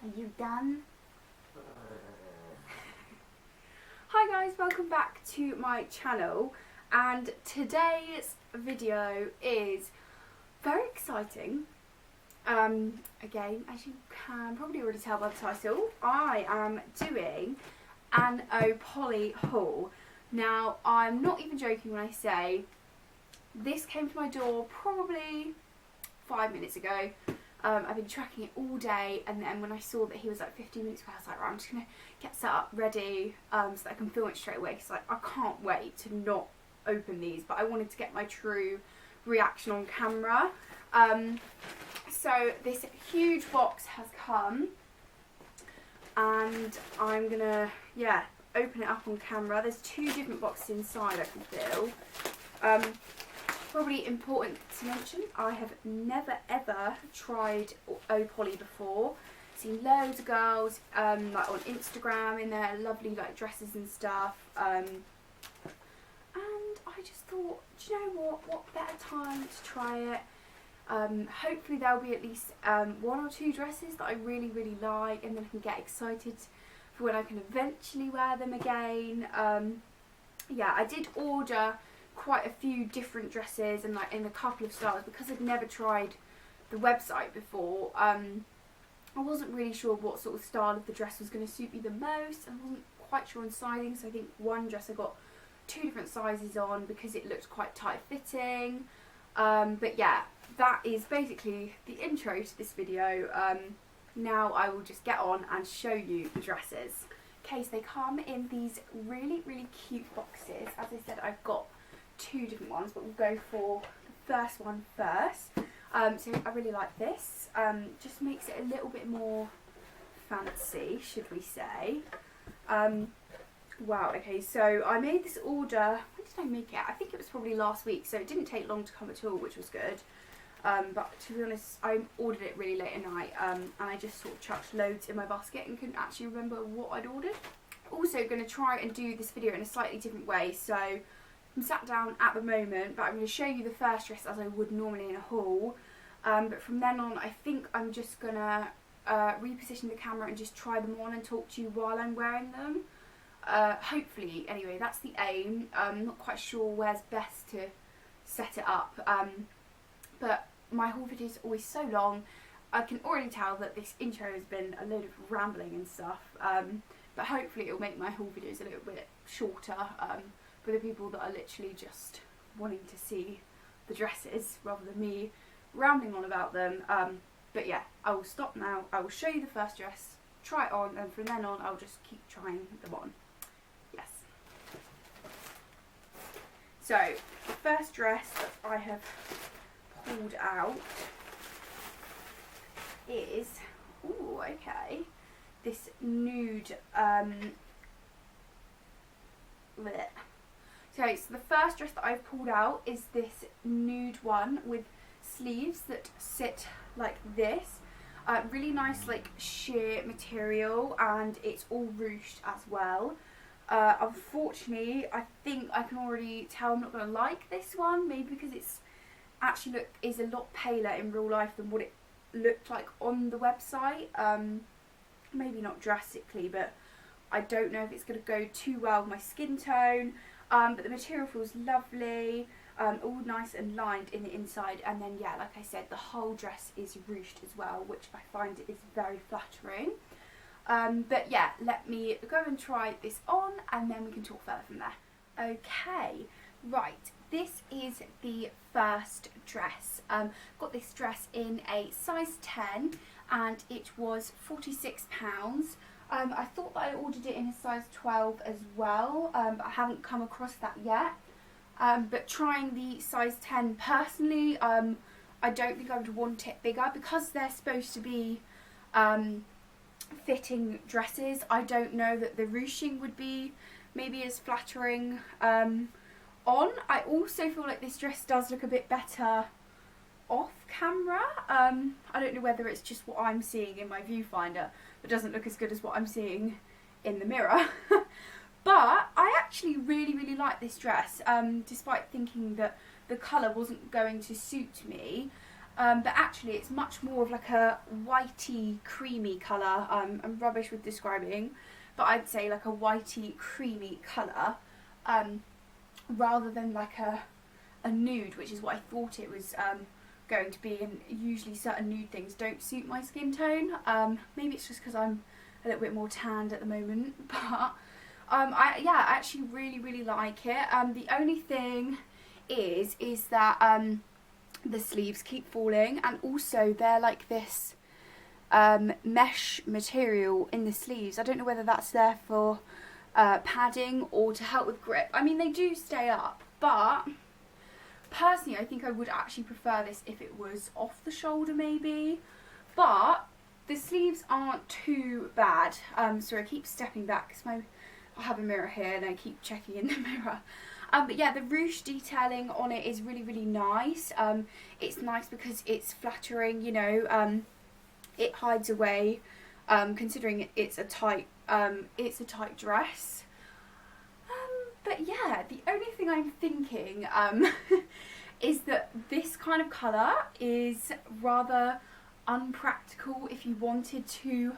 Are you done? Hi guys, welcome back to my channel, and today's video is very exciting. Again, as you can probably already tell by the title, I am doing an POLLY haul. Now, I'm not even joking when I say this came to my door probably 5 minutes ago. I've been tracking it all day, and then when I saw that he was like 15 minutes away, I was like, right, I'm just going to get set up, ready, so that I can film it straight away, because like, I can't wait to not open these, but I wanted to get my true reaction on camera. So this huge box has come, and I'm going to, open it up on camera. There's 2 different boxes inside, I can feel. Probably important to mention, I have never ever tried POLLY before. Seen loads of girls like on Instagram in their lovely like dresses and stuff, and I just thought, do you know what better time to try it. Hopefully there'll be at least 1 or 2 dresses that I really like, and then I can get excited for when I can eventually wear them again. Yeah, I did order quite a few different dresses and like in a couple of styles, because I'd never tried the website before. I wasn't really sure what sort of style of the dress was going to suit me the most. I wasn't quite sure on sizing, so I think one dress I got 2 different sizes on because it looked quite tight fitting. But yeah, that is basically the intro to this video. Now I will just get on and show you the dresses. Okay, so they come in these really cute boxes. As I said, I've got 2 different ones, but we'll go for the first one first. So I really like this. Just makes it a little bit more fancy, should we say. Wow, okay, so I made this order, when did I make it? I think it was probably last week, so it didn't take long to come at all, which was good. But to be honest, I ordered it really late at night, and I just sort of chucked loads in my basket and couldn't actually remember what I'd ordered. Also going to try and do this video in a slightly different way, so I'm sat down at the moment, but I'm going to show you the first dress as I would normally in a haul. But from then on, I think I'm just going to reposition the camera and just try them on and talk to you while I'm wearing them. Hopefully, anyway, that's the aim. I'm not quite sure where's best to set it up. But my haul videos are always so long. I can already tell that this intro has been a load of rambling and stuff. But hopefully it'll make my haul videos a little bit shorter. For the people that are literally just wanting to see the dresses rather than me rambling on about them. But yeah, I will stop now. I will show you the first dress, try it on, and from then on I'll just keep trying them on. Yes. So the first dress that I have pulled out is, ooh, okay, this nude Okay, so the first dress that I've pulled out is this nude one with sleeves that sit like this. Really nice like sheer material, and it's all ruched as well. Unfortunately, I think I can already tell I'm not going to like this one, maybe because it's actually is a lot paler in real life than what it looked like on the website. Maybe not drastically, but I don't know if it's going to go too well with my skin tone. But the material feels lovely, all nice and lined in the inside, and then yeah, like I said, the whole dress is ruched as well, which I find is very flattering. But yeah, let me go and try this on, and then we can talk further from there. Okay, right, this is the first dress. Got this dress in a size 10, and it was £46. I thought that I ordered it in a size 12 as well, but I haven't come across that yet. But trying the size 10 personally, I don't think I would want it bigger, because they're supposed to be fitting dresses. I don't know that the ruching would be maybe as flattering on. I also feel like this dress does look a bit better off camera. I don't know whether it's just what I'm seeing in my viewfinder that doesn't look as good as what I'm seeing in the mirror. But I actually really like this dress, despite thinking that the colour wasn't going to suit me. but actually it's much more of like a whitey creamy colour. I'm rubbish with describing, but I'd say like a whitey creamy colour, rather than like a nude, which is what I thought it was going to be, and usually certain nude things don't suit my skin tone. Maybe it's just because I'm a little bit more tanned at the moment, but I actually really like it. The only thing is that the sleeves keep falling, and also they're like this mesh material in the sleeves. I don't know whether that's there for padding or to help with grip. I mean, they do stay up, but personally I think I would actually prefer this if it was off the shoulder maybe, but the sleeves aren't too bad. So I keep stepping back because I have a mirror here and I keep checking in the mirror. But yeah, the ruche detailing on it is really nice. It's nice because it's flattering, you know. It hides away, considering it's a tight dress. But yeah, the only thing I'm thinking is that this kind of colour is rather unpractical if you wanted to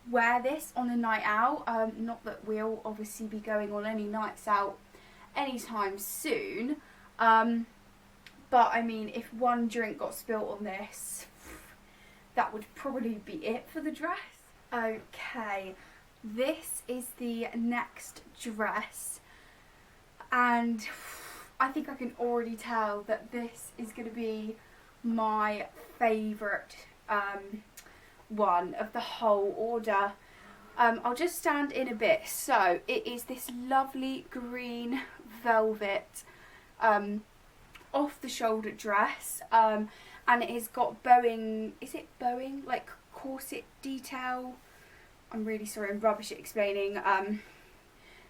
wear this on a night out. Not that we'll obviously be going on any nights out anytime soon, but I mean, if one drink got spilt on this, that would probably be it for the dress. Okay, this is the next dress, and I think I can already tell that this is going to be my favourite one of the whole order. I'll just stand in a bit. So it is this lovely green velvet off the shoulder dress, and it has got bowing, is it bowing, like corset detail? I'm really sorry, I'm rubbish at explaining,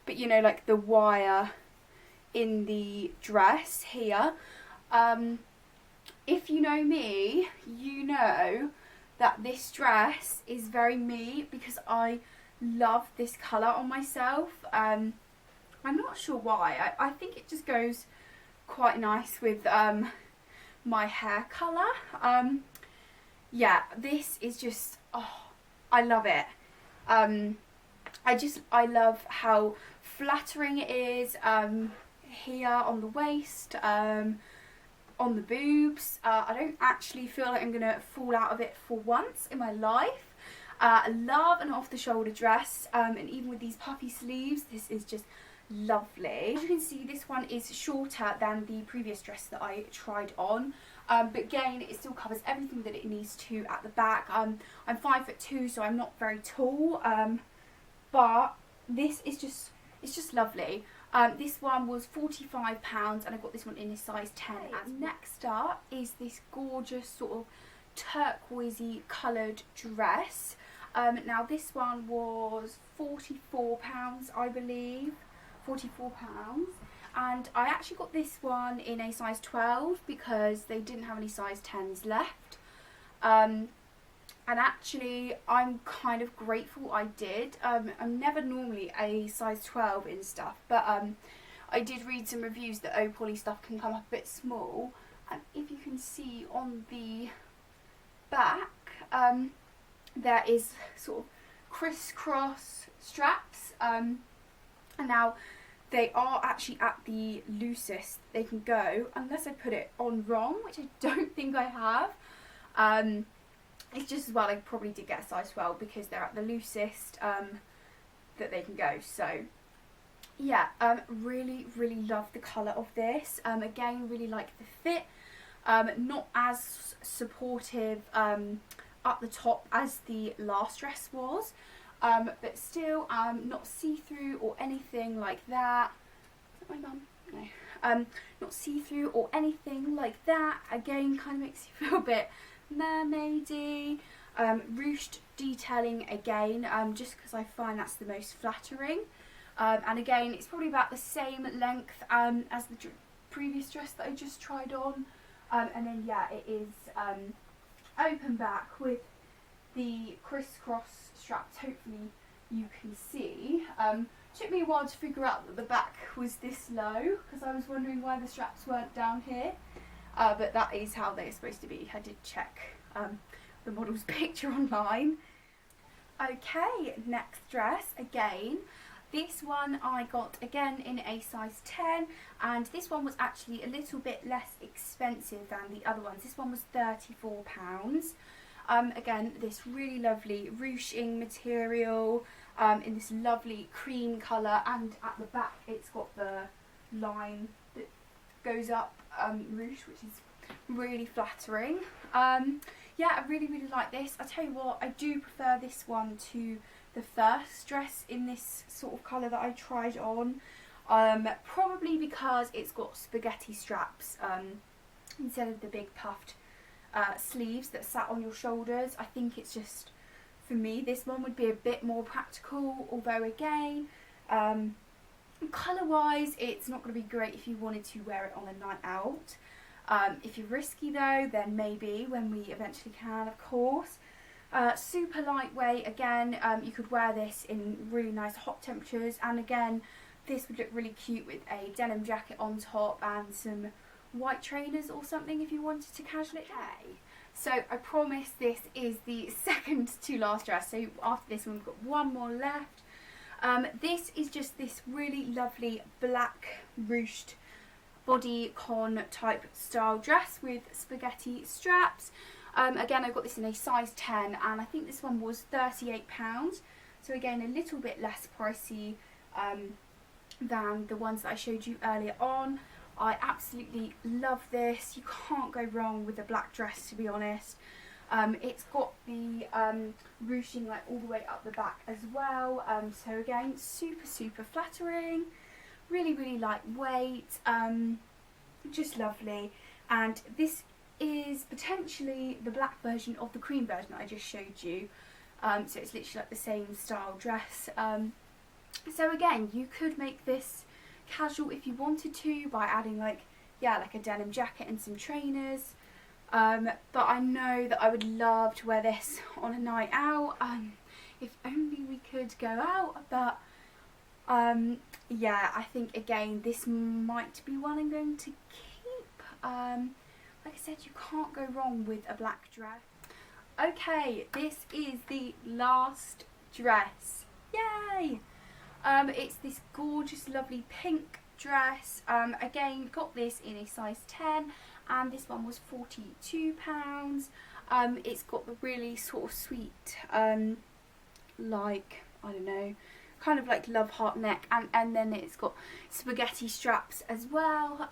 but you know, like the wire in the dress here. If you know me, you know that this dress is very me because I love this colour on myself. I'm not sure why. I think it just goes quite nice with my hair colour. Yeah, this is just, oh, I love it. I love how flattering it is here on the waist, on the boobs. I don't actually feel like I'm gonna fall out of it for once in my life. I love an off the shoulder dress, and even with these puffy sleeves, this is just lovely. As you can see, this one is shorter than the previous dress that I tried on, but again, it still covers everything that it needs to at the back. I'm 5'2", so I'm not very tall, but this is just, it's just lovely. This one was £45 and I got this one in a size 10. And next up is this gorgeous sort of turquoisey coloured dress. Now this one was £44, I believe, £44, and I actually got this one in a size 12 because they didn't have any size 10s left. And actually, I'm kind of grateful I did. I'm never normally a size 12 in stuff, but I did read some reviews that POLLY stuff can come up a bit small. And if you can see on the back, there is sort of crisscross straps. And now they are actually at the loosest they can go, unless I put it on wrong, which I don't think I have. It's just as well I probably did get a size 12 because they're at the loosest that they can go. So yeah, really love the colour of this. Again, really like the fit. Not as supportive up the top as the last dress was, but still not see-through or anything like that. Is that my mum? No. Not see-through or anything like that. Again, kind of makes you feel a bit mermaidy. Ruched detailing again, just because I find that's the most flattering. And again, it's probably about the same length as the previous dress that I just tried on. And then yeah, it is open back with the crisscross straps. Hopefully you can see. Took me a while to figure out that the back was this low because I was wondering why the straps weren't down here. but that is how they're supposed to be. I did check the model's picture online. Okay, next dress again. This one I got again in a size 10, and this one was actually a little bit less expensive than the other ones. This one was £34. Again, this really lovely ruching material in this lovely cream colour, and at the back it's got the line that goes up ruche, which is really flattering. Yeah, I really like this. I tell you what, I do prefer this one to the first dress in this sort of colour that I tried on, probably because it's got spaghetti straps instead of the big puffed sleeves that sat on your shoulders. I think it's just, for me, this one would be a bit more practical, although again, colour wise it's not going to be great if you wanted to wear it on a night out. If you're risky though, then maybe, when we eventually can, of course. Super lightweight again. You could wear this in really nice hot temperatures, and again this would look really cute with a denim jacket on top and some white trainers or something if you wanted to casual it. Okay, so I promise this is the second to last dress, so after this one we've got one more left. This is just this really lovely black ruched bodycon type style dress with spaghetti straps. Again, I got this in a size 10, and I think this one was £38. So again, a little bit less pricey than the ones that I showed you earlier on. I absolutely love this. You can't go wrong with a black dress, to be honest. It's got the ruching like all the way up the back as well. So again, super flattering. Really lightweight. Just lovely. And this is potentially the black version of the cream version that I just showed you. So it's literally like the same style dress. So again, you could make this casual if you wanted to by adding like a denim jacket and some trainers. But I know that I would love to wear this on a night out. If only we could go out. But yeah, I think again this might be one I'm going to keep. Like I said, you can't go wrong with a black dress. Okay, this is the last dress. Yay! It's this gorgeous, lovely pink dress. Again, got this in a size 10, and this one was £42. It's got the really sort of sweet, like, I don't know, kind of like love heart neck, and then it's got spaghetti straps as well.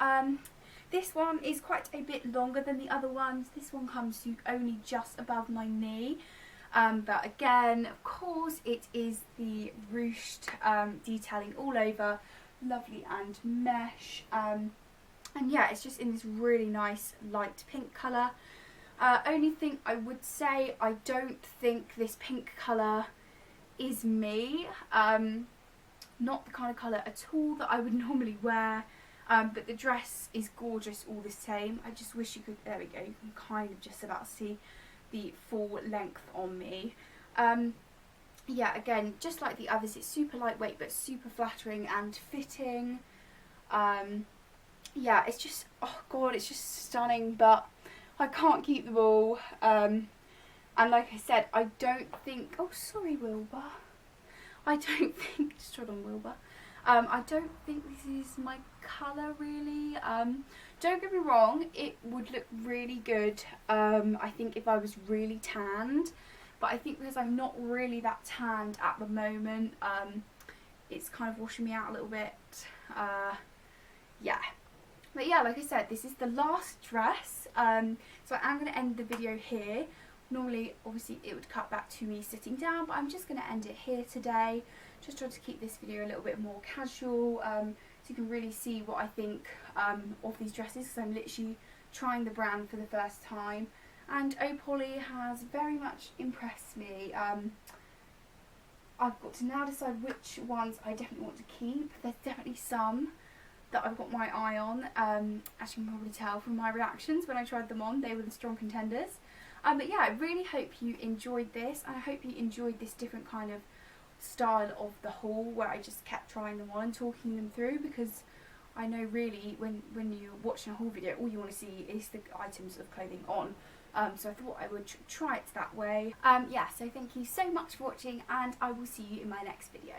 This one is quite a bit longer than the other ones. This one comes to only just above my knee. But again, of course, it is the ruched detailing all over, lovely and mesh. And yeah, it's just in this really nice light pink colour. Only thing I would say, I don't think this pink colour is me. Not the kind of colour at all that I would normally wear. But the dress is gorgeous all the same. I just wish you could, there we go, you can kind of just about see the full length on me. Yeah, again, just like the others, it's super lightweight but super flattering and fitting. Yeah, it's just, oh god, it's just stunning, but I can't keep them all. And like I said, I don't think, oh sorry Wilbur, I don't think, just trod on Wilbur. I don't think this is my colour really. Don't get me wrong, it would look really good, I think if I was really tanned, but I think because I'm not really that tanned at the moment, it's kind of washing me out a little bit. Yeah. But yeah, like I said, this is the last dress, so I am going to end the video here. Normally, obviously, it would cut back to me sitting down, but I'm just going to end it here today. Just trying to keep this video a little bit more casual, so you can really see what I think of these dresses, because I'm literally trying the brand for the first time. And POLLY has very much impressed me. I've got to now decide which ones I definitely want to keep. There's definitely some that I've got my eye on. As you can probably tell from my reactions when I tried them on, they were the strong contenders. But yeah, I really hope you enjoyed this, and I hope you enjoyed this different kind of style of the haul where I just kept trying them on and talking them through, because I know really when you're watching a haul video, all you want to see is the items of clothing on. So I thought I would try it that way. Yeah, so thank you so much for watching, and I will see you in my next video.